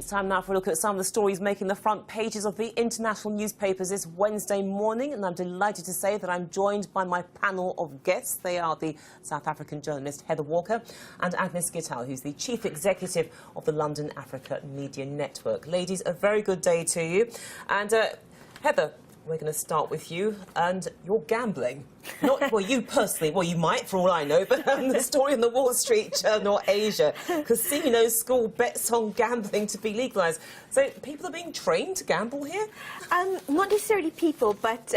It's time now for a look at some of the stories making the front pages of the international newspapers this Wednesday morning, and I'm delighted to say that I'm joined by my panel of guests. They are the South African journalist Heather Walker and Agnes Gitau, who's the Chief Executive of the London Africa Media Network. Ladies, a very good day to you. And Heather, we're going to start with you, and you're gambling. Not, well, you personally, well, you might, for all I know, but the story in the Wall Street Journal Asia, Casino School bets on gambling to be legalised. So people are being trained to gamble here? Not necessarily people, but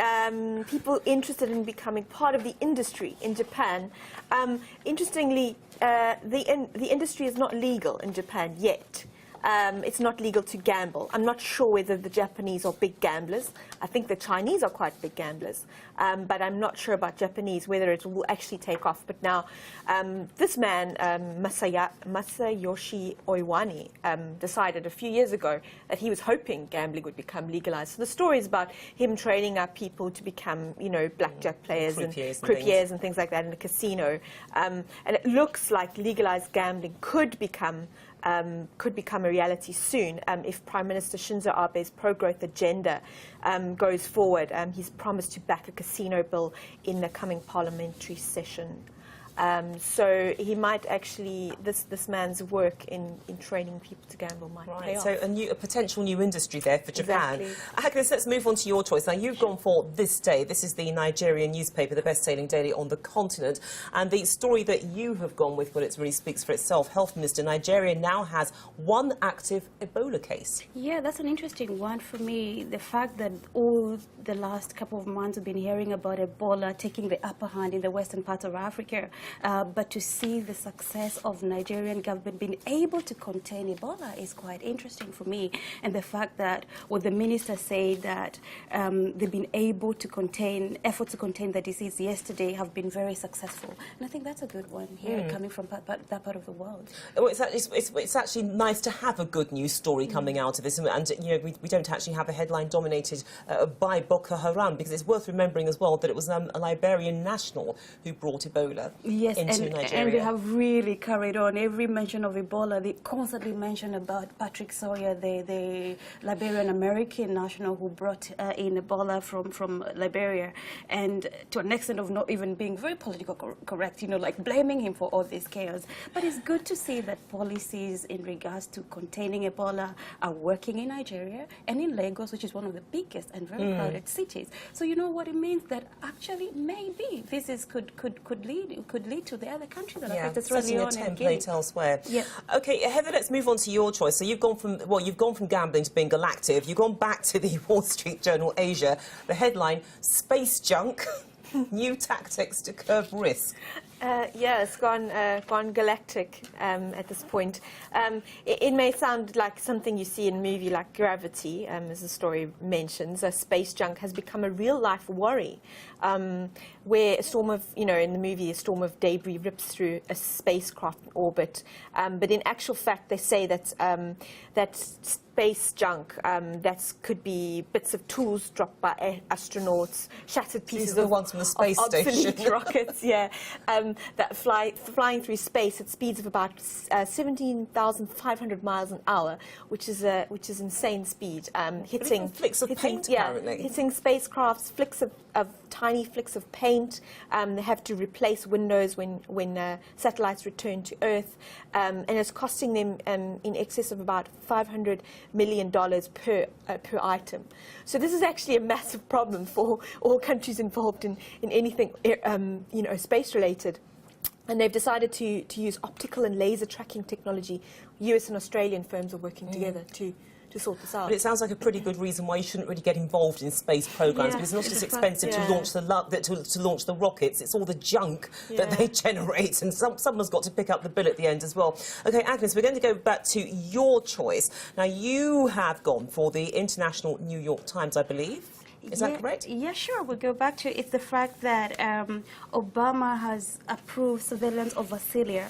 people interested in becoming part of the industry in Japan. Interestingly, the industry is not legal in Japan yet. It's not legal to gamble. I'm not sure whether the Japanese are big gamblers. I think the Chinese are quite big gamblers, but I'm not sure about Japanese, whether it will actually take off. But now, this man, Masayoshi Oiwani, decided a few years ago that he was hoping gambling would become legalized. So the story is about him training up people to become, you know, blackjack players and croupiers and things like that in the casino. And it looks like legalized gambling could become a reality soon if Prime Minister Shinzo Abe's pro-growth agenda goes forward. He's promised to back a casino bill in the coming parliamentary session. So he might actually, this man's work in training people to gamble might pay off. So a potential new industry there for Japan. Exactly. Agnes, let's move on to your choice. Now, you've gone for This Day. This is the Nigerian newspaper, the best-selling daily on the continent. And the story that you have gone with, well, it really speaks for itself. Health Minister, Nigeria now has one active Ebola case. Yeah, that's an interesting one for me. The fact that all the last couple of months we've been hearing about Ebola taking the upper hand in the western part of Africa. But to see the success of Nigerian government being able to contain Ebola is quite interesting for me. And the fact that what the minister said that they've been able to contain, efforts to contain the disease yesterday have been very successful. And I think that's a good one here, coming from that part of the world. Well, it's actually nice to have a good news story coming out of this. And you know, we don't actually have a headline dominated by Boko Haram, because it's worth remembering as well that it was a Liberian national who brought Ebola. Yes, into Nigeria. And they have really carried on. Every mention of Ebola, they constantly mention about Patrick Sawyer, the Liberian-American national who brought in Ebola from Liberia, and to an extent of not even being very politically correct, you know, like blaming him for all this chaos. But it's good to see that policies in regards to containing Ebola are working in Nigeria and in Lagos, which is one of the biggest and very crowded cities. So you know what it means, that actually maybe this is could lead to the other countries that affect us. Setting a template elsewhere. Yeah. Okay, Heather, let's move on to your choice. So you've gone from gambling to being galactic. You've gone back to the Wall Street Journal Asia. The headline: Space Junk, New Tactics to Curb Risk. Yeah, it's gone galactic at this point. It may sound like something you see in a movie like Gravity, as the story mentions. Space junk has become a real-life worry, where a storm of, you know, in the movie, a storm of debris rips through a spacecraft in orbit. But in actual fact, they say that that space junk, that could be bits of tools dropped by astronauts, shattered pieces of ones from the space obsolete station. rockets, that flying through space at speeds of about 17,500 miles an hour, which is insane speed. Hitting flicks of paint, apparently. Hitting spacecrafts, tiny flicks of paint. They have to replace windows when satellites return to Earth, and it's costing them in excess of about $500 million per item. So this is actually a massive problem for all countries involved in anything you know, space related. And they've decided to use optical and laser tracking technology. US and Australian firms are working together to sort this out. But it sounds like a pretty good reason why you shouldn't really get involved in space programs, because it's not just expensive to launch the rockets, it's all the junk that they generate, and someone's got to pick up the bill at the end as well. Okay, Agnes, we're going to go back to your choice. Now, you have gone for the International New York Times, I believe. Is that correct? Yeah, sure. We'll go back to it's the fact that Obama has approved surveillance over Syria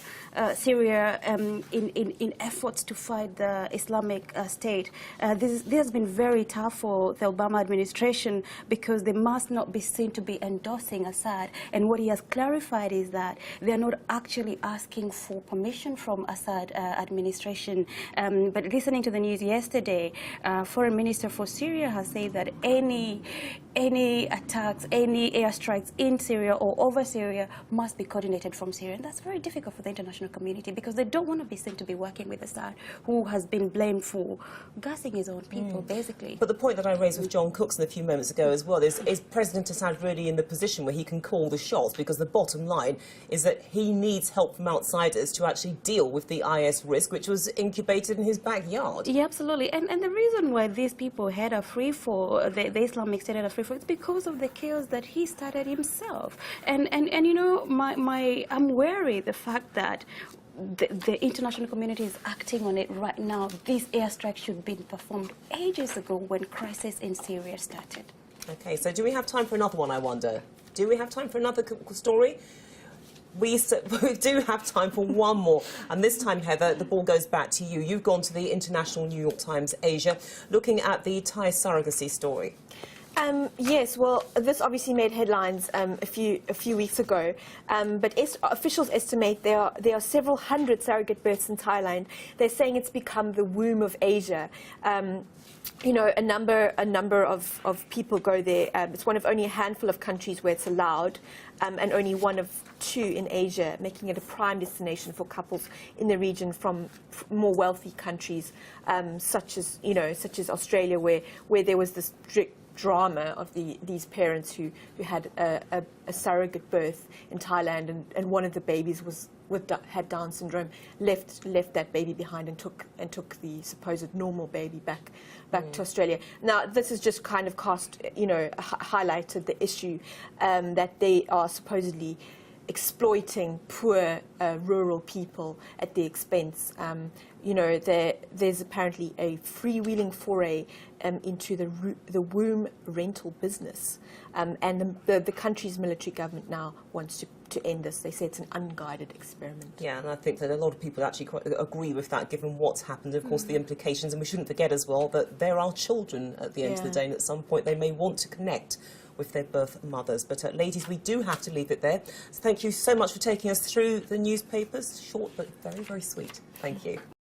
in efforts to fight the Islamic State. This has been very tough for the Obama administration because they must not be seen to be endorsing Assad. And what he has clarified is that they are not actually asking for permission from Assad administration. But listening to the news yesterday, Foreign Minister for Syria has said that any attacks, any airstrikes in Syria or over Syria must be coordinated from Syria. And that's very difficult for the international community because they don't want to be seen to be working with Assad, who has been blamed for gassing his own people, basically. But the point that I raised with John Cookson a few moments ago as well is President Assad really in the position where he can call the shots? Because the bottom line is that he needs help from outsiders to actually deal with the IS risk, which was incubated in his backyard. Yeah, absolutely. And the reason why these people had a free for the Islamic State had a free for it's because of the chaos that he started himself. And you know, I'm wary the fact that the international community is acting on it right now. These airstrikes should have been performed ages ago when crisis in Syria started. Okay, so do we have time for another one, I wonder? Do we have time for another story? We do have time for one more. And this time, Heather, the ball goes back to you. You've gone to the International New York Times Asia, looking at the Thai surrogacy story. Yes, well, this obviously made headlines a few weeks ago, but officials estimate there are several hundred surrogate births in Thailand. They're saying it's become the womb of Asia. You know, a number of people go there. It's one of only a handful of countries where it's allowed, and only one of two in Asia, making it a prime destination for couples in the region from more wealthy countries, such as Australia, where there was this drama of these parents who had a surrogate birth in Thailand, and one of the babies had Down syndrome, left that baby behind and took the supposed normal baby back to Australia. Now this has just kind of highlighted the issue that they are supposedly exploiting poor rural people at the expense. There's apparently a freewheeling foray into the womb rental business, and the country's military government now wants to end this. They say it's an unguided experiment. Yeah, and I think that a lot of people actually quite agree with that, given what's happened, of course, the implications. And we shouldn't forget as well that there are children at the end of the day, and at some point they may want to connect with their birth mothers. But ladies, we do have to leave it there. So thank you so much for taking us through the newspapers. Short but very, very sweet. Thank you.